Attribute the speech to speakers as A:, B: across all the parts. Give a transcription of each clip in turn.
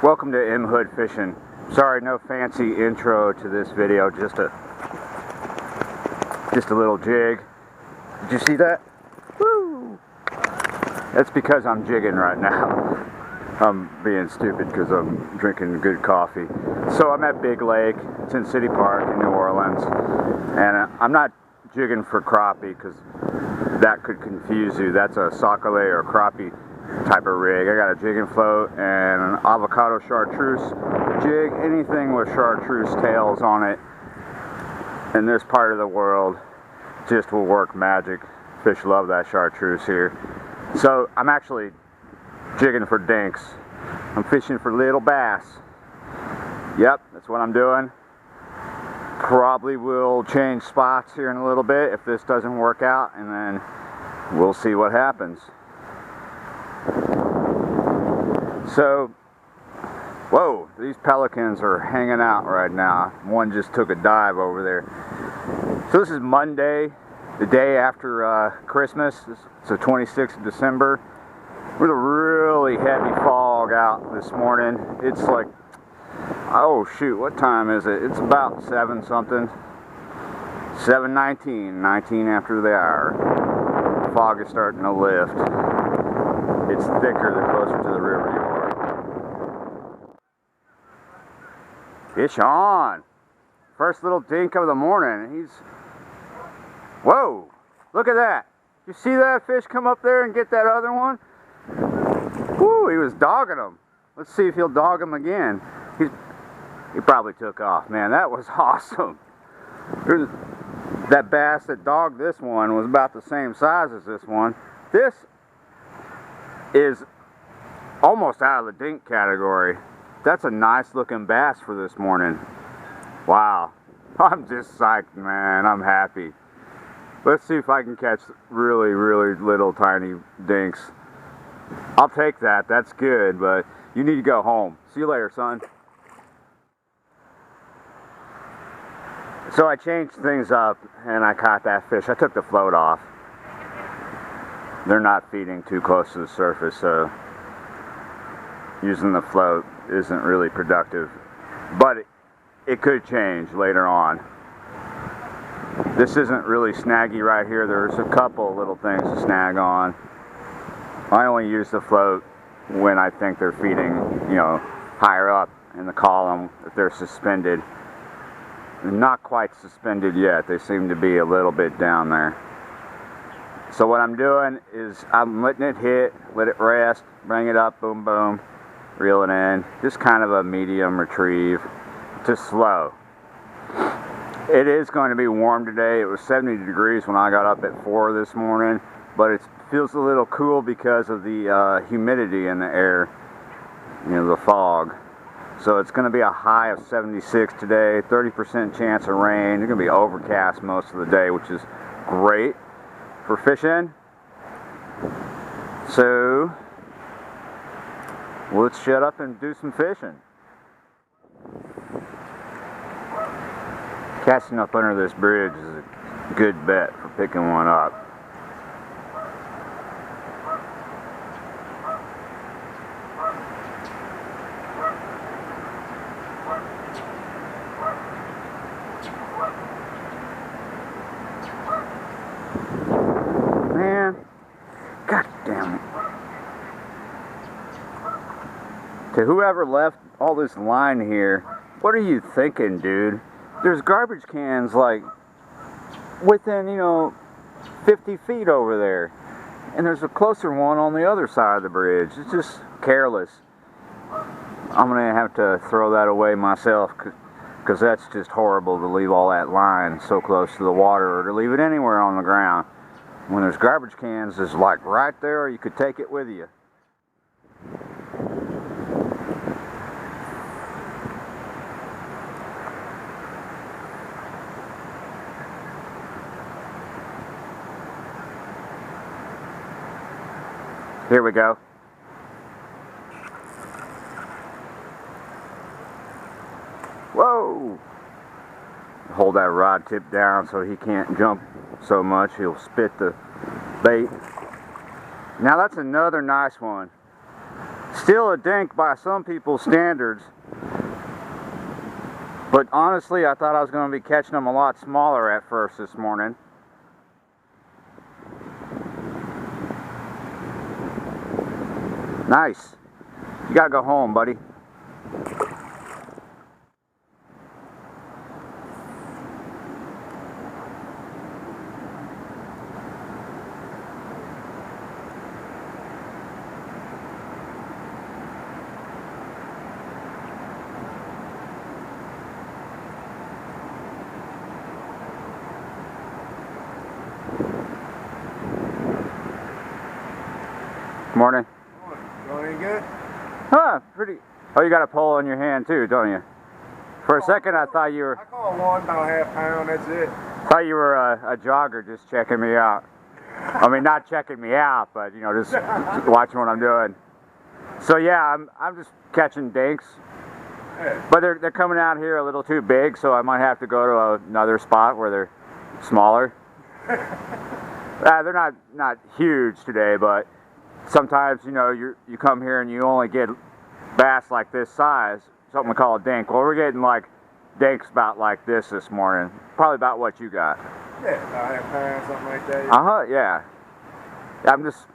A: Welcome to M Hood Fishing. Sorry, no fancy intro to this video, just a little jig. Did you see that? Woo! That's because I'm jigging right now. I'm being stupid because I'm drinking good coffee. So I'm at Big Lake. It's in City Park in New Orleans, and I'm not jigging for crappie because that could confuse you. That's a sockeye or crappie type of rig. I got a jigging float and an avocado chartreuse jig. Anything with chartreuse tails on it in this part of the world just will work magic. Fish love that chartreuse here. So I'm actually jigging for dinks. I'm fishing for little bass. Yep, that's what I'm doing. Probably will change spots here in a little bit if this doesn't work out, and then we'll see what happens. So, whoa, these pelicans are hanging out right now. One just took a dive over there. So this is Monday, the day after Christmas. It's the 26th of December. With a really heavy fog out this morning. It's like, oh shoot, what time is it? It's about 7 something. 7:19, 19 after the hour. The fog is starting to lift. It's thicker the closer to the river you are. Fish on! First little dink of the morning. Whoa! Look at that! You see that fish come up there and get that other one? Woo! He was dogging him. Let's see if he'll dog him again. He probably took off. Man, that was awesome. That bass that dogged this one was about the same size as this one. This is almost out of the dink category. That's a nice looking bass for this morning. Wow. I'm just psyched, man. I'm happy. Let's see if I can catch really, really little tiny dinks. I'll take that. That's good, but you need to go home. See you later, son. So I changed things up and I caught that fish. I took the float off. They're not feeding too close to the surface, so using the float isn't really productive. But it could change later on. This isn't really snaggy right here. There's a couple little things to snag on. I only use the float when I think they're feeding, you know, higher up in the column, if they're suspended. They're not quite suspended yet. They seem to be a little bit down there. So what I'm doing is I'm letting it hit, let it rest, bring it up, boom, boom, reel it in. Just kind of a medium retrieve, just slow. It is going to be warm today. It was 70 degrees when I got up at 4 this morning, but it feels a little cool because of the humidity in the air, you know, the fog. So it's going to be a high of 76 today, 30% chance of rain. It's going to be overcast most of the day, which is great for fishing. So let's shut up and do some fishing. Casting up under this bridge is a good bet for picking one up. Man, god damn it. To whoever left all this line here, what are you thinking, dude? There's garbage cans like within, you know, 50 feet over there. And there's a closer one on the other side of the bridge. It's just careless. I'm going to have to throw that away myself because that's just horrible to leave all that line so close to the water or to leave it anywhere on the ground. When there's garbage cans, it's like right there, you could take it with you. Here we go. Whoa! Hold that rod tip down so he can't jump so much. He'll spit the bait. Now that's another nice one. Still a dink by some people's standards. But honestly, I thought I was going to be catching them a lot smaller at first this morning. Nice. You gotta go home, buddy. Morning.
B: Going any good?
A: Huh, pretty. Oh, you got a pole in your hand too, don't you? For a second I thought you were...
B: I call one, about a half pound, that's it.
A: Thought you were a jogger just checking me out. I mean, not checking me out, but, you know, just watching what I'm doing. So yeah, I'm just catching dinks.
B: Yeah.
A: But they're coming out here a little too big, so I might have to go to another spot where they're smaller. They're not huge today, but sometimes, you know, you come here and you only get bass like this size, something we call a dink. Well, we're getting like dinks about like this morning. Probably about what you got.
B: Yeah, about a half pound, something like that.
A: Uh-huh, yeah. I'm just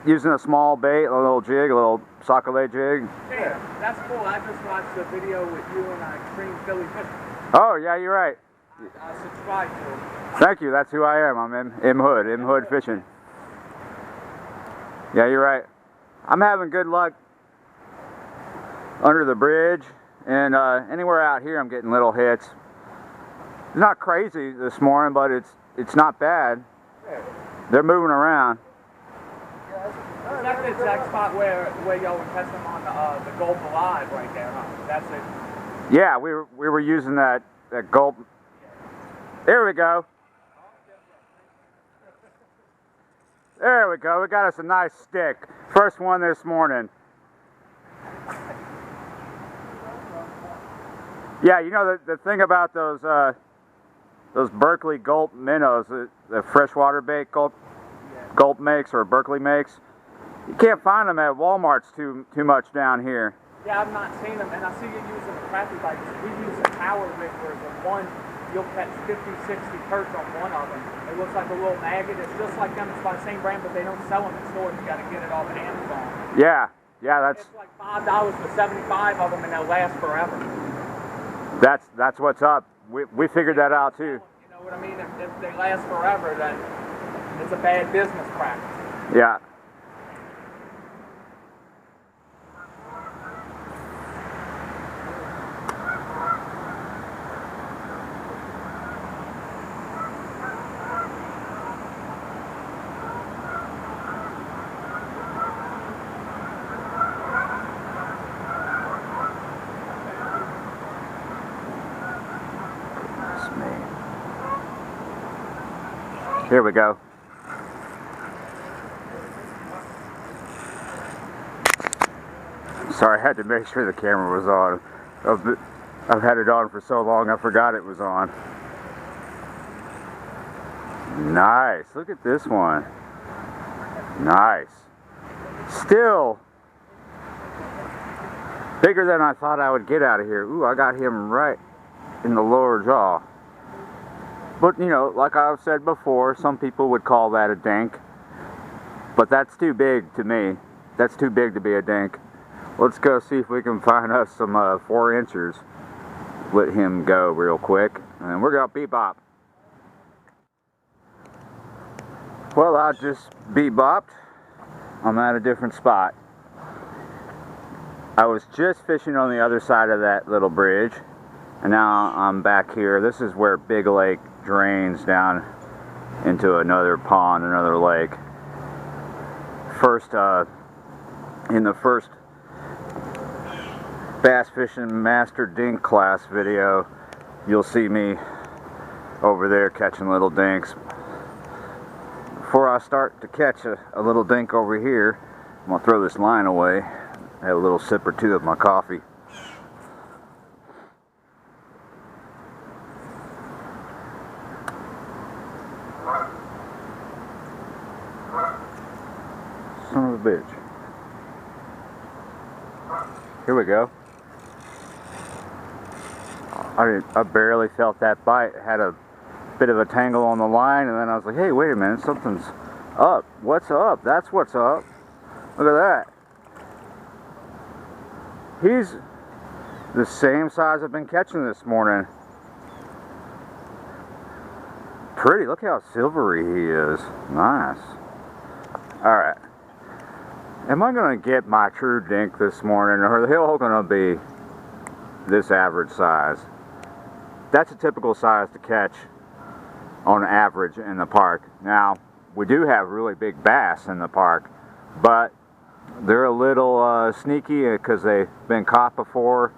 A: using a small bait, a little jig, a little sockeye jig.
C: Hey, that's cool. I just watched a video with you and Extreme Philly Fishing.
A: Oh, yeah, you're right.
C: I subscribe to it.
A: Thank you, that's who I am. I'm M Hood Fishing. Yeah, you're right. I'm having good luck under the bridge, and anywhere out here I'm getting little hits. It's not crazy this morning, but it's not bad.
B: Yeah.
A: They're moving around.
C: Is that the exact spot where y'all were catching them on the Gulp Alive right there, huh? That's it.
A: Yeah, we were using that gulp. There we go. There we go. We got us a nice stick. First one this morning. Yeah, you know the thing about those Berkeley Gulp minnows, the freshwater bait Gulp makes or Berkeley makes, you can't find them at Walmart's too much down here.
C: Yeah, I've not seen them, and I see you using the crappie bites. We use the power lifters, and one you'll catch 50, 60 perch on one of them. It looks like a little maggot. It's just like them. It's by the same brand, but they don't sell them in stores. You got to get it off of Amazon.
A: Yeah, that's.
C: It's like $5 for 75 of them, and they'll last forever.
A: That's what's up. We figured that out too.
C: You know what I mean? If they last forever, then it's a bad business practice.
A: Yeah. Here we go. Sorry, I had to make sure the camera was on. I've had it on for so long, I forgot it was on. Nice. Look at this one. Nice. Still bigger than I thought I would get out of here. Ooh, I got him right in the lower jaw. But, you know, like I've said before, some people would call that a dink. But that's too big to me. That's too big to be a dink. Let's go see if we can find us some 4-inchers. Let him go real quick. And we're going to bebop. Well, I just bebopped. I'm at a different spot. I was just fishing on the other side of that little bridge. And now I'm back here. This is where Big Lake drains down into another pond, another lake. In the first Bass Fishing Master Dink class video, you'll see me over there catching little dinks. Before I start to catch a little dink over here, I'm going to throw this line away. I have a little sip or two of my coffee. Son of a bitch. Here we go. I barely felt that bite. Had a bit of a tangle on the line, and then I was like, hey, wait a minute, something's up. What's up? That's what's up. Look at that. He's the same size I've been catching this morning. Pretty. Look how silvery he is. Nice. Alright. Am I going to get my true dink this morning, or are they all going to be this average size? That's a typical size to catch on average in the park. Now, we do have really big bass in the park, but they're a little sneaky because they've been caught before.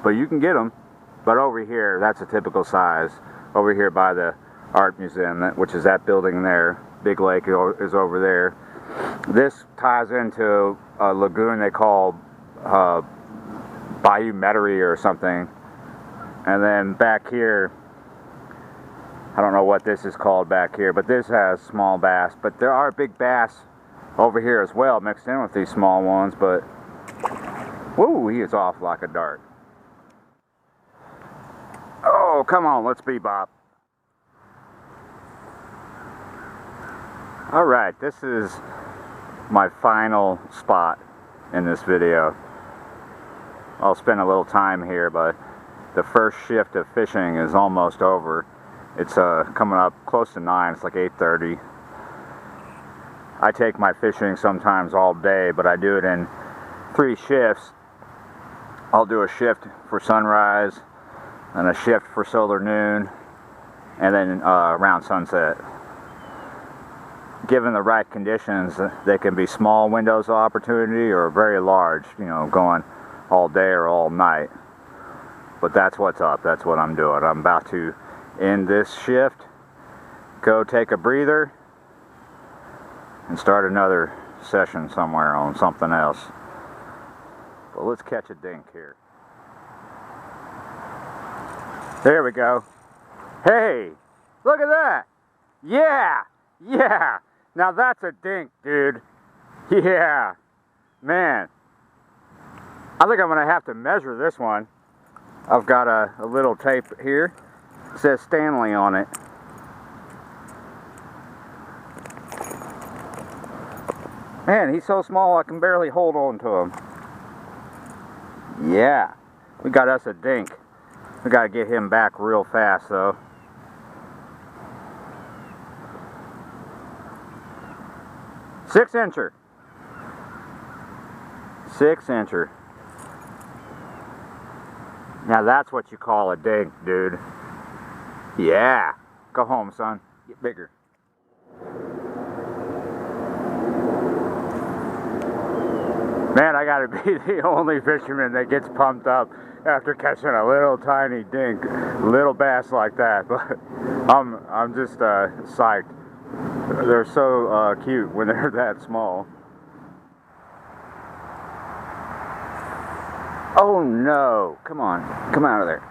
A: But you can get them. But over here, that's a typical size. Over here by the Art Museum, which is that building there. Big Lake is over there. This ties into a lagoon they call Bayou Metairie or something. And then back here, I don't know what this is called back here, but this has small bass. But there are big bass over here as well, mixed in with these small ones. But, whoo, he is off like a dart. Oh, come on, let's bebop. Alright, this is my final spot in this video. I'll spend a little time here, but the first shift of fishing is almost over. It's coming up close to 9, it's like 8:30. I take my fishing sometimes all day, but I do it in 3 shifts. I'll do a shift for sunrise, and a shift for solar noon, and then around sunset. Given the right conditions, they can be small windows of opportunity or very large, you know, going all day or all night. But that's what's up. That's what I'm doing. I'm about to end this shift, go take a breather, and start another session somewhere on something else. But let's catch a dink here. There we go. Hey, look at that. Yeah, yeah. Now that's a dink, dude. Yeah, man. I think I'm gonna have to measure this one. I've got a little tape here. It says Stanley on it. Man, he's so small I can barely hold on to him. Yeah, we got us a dink. We gotta get him back real fast though. Six incher. 6-incher. Now that's what you call a dink, dude. Yeah. Go home, son. Get bigger. Man, I gotta be the only fisherman that gets pumped up after catching a little tiny dink, little bass like that. But I'm just psyched. They're so cute when they're that small. Oh no! Come on, come out of there.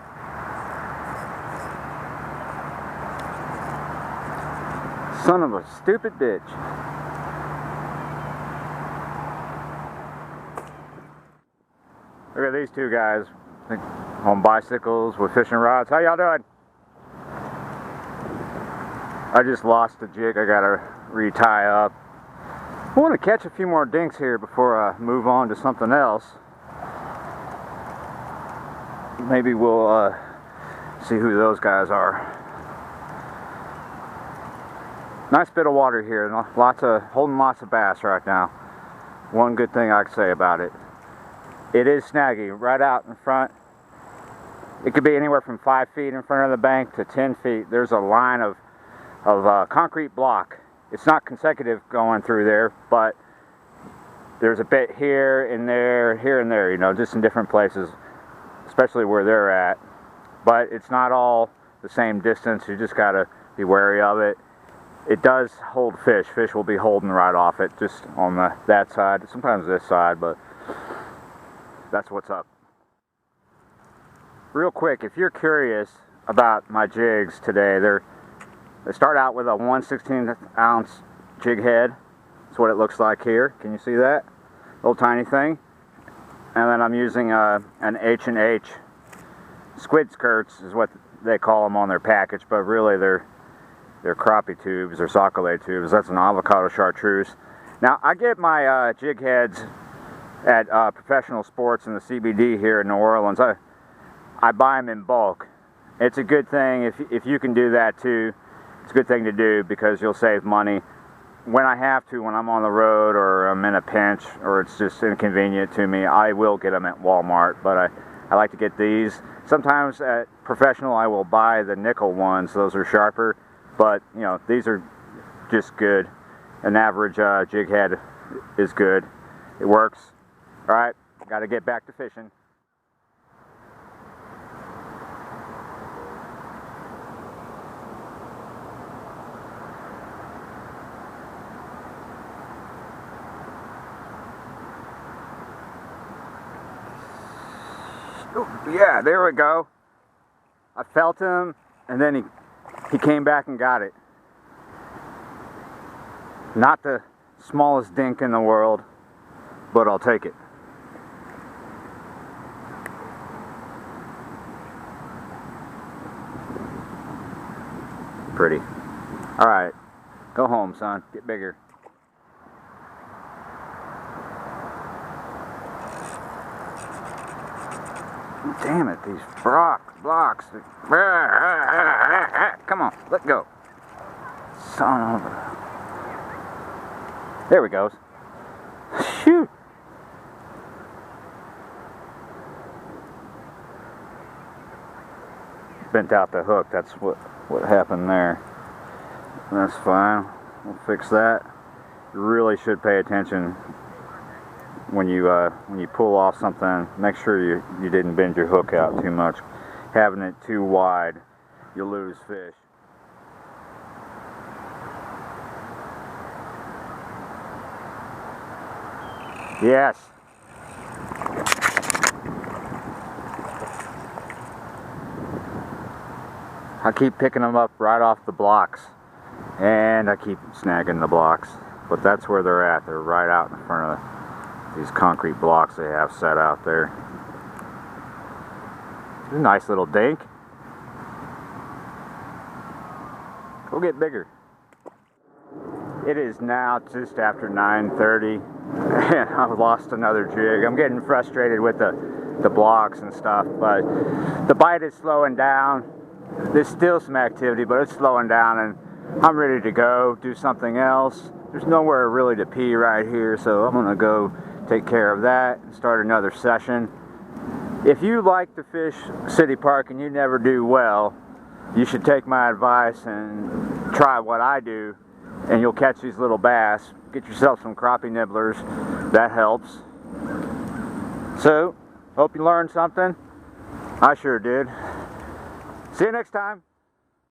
A: Son of a stupid bitch. Look at these two guys on bicycles with fishing rods. How y'all doing? I just lost the jig. I gotta re-tie up. I want to catch a few more dinks here before I move on to something else. Maybe we'll see who those guys are. Nice bit of water here. Holding lots of bass right now. One good thing I can say about it. It is snaggy right out in front. It could be anywhere from 5 feet in front of the bank to 10 feet. There's a line of concrete block. It's not consecutive going through there, but there's a bit here and there, you know, just in different places, especially where they're at. But it's not all the same distance. You just gotta be wary of it. It does hold fish. Fish will be holding right off it, just on that side, sometimes this side, but that's what's up. Real quick, if you're curious about my jigs today, they start out with a 1/16 ounce jig head. That's what it looks like here. Can you see that? Little tiny thing. And then I'm using an H&H squid skirts is what they call them on their package, but really they're crappie tubes or sac-a-lait tubes. That's an avocado chartreuse. Now I get my jig heads at Professional Sports in the CBD here in New Orleans. I buy them in bulk. It's a good thing if you can do that too. It's a good thing to do because you'll save money. When I have to, when I'm on the road or I'm in a pinch or it's just inconvenient to me, I will get them at Walmart, but I like to get these. Sometimes at Professional I will buy the nickel ones. Those are sharper, but you know, these are just good. An average jig head is good. It works. All right, got to get back to fishing. Yeah, there we go. I felt him, and then he came back and got it. Not the smallest dink in the world, but I'll take it. Pretty. All right, go home, son. Get bigger. Damn it, these blocks. Come on, let go. Son of a... There we go. Shoot. Bent out the hook, that's what happened there. That's fine, we'll fix that. You really should pay attention when you pull off something. Make sure you didn't bend your hook out too much. Having it too wide, you lose fish. Yes. I keep picking them up right off the blocks, and I keep snagging the blocks, but that's where they're at. They're right out in front of these concrete blocks they have set out there. A nice little dink. Go get bigger. It is now just after 9:30 and I've lost another jig. I'm getting frustrated with the blocks and stuff, but the bite is slowing down. There's still some activity, but it's slowing down, and I'm ready to go do something else. There's nowhere really to pee right here, so I'm gonna go take care of that and start another session. If you like to fish City Park and you never do well, you should take my advice and try what I do, and you'll catch these little bass. Get yourself some crappie nibblers. That helps. So, hope you learned something. I sure did. See you next time.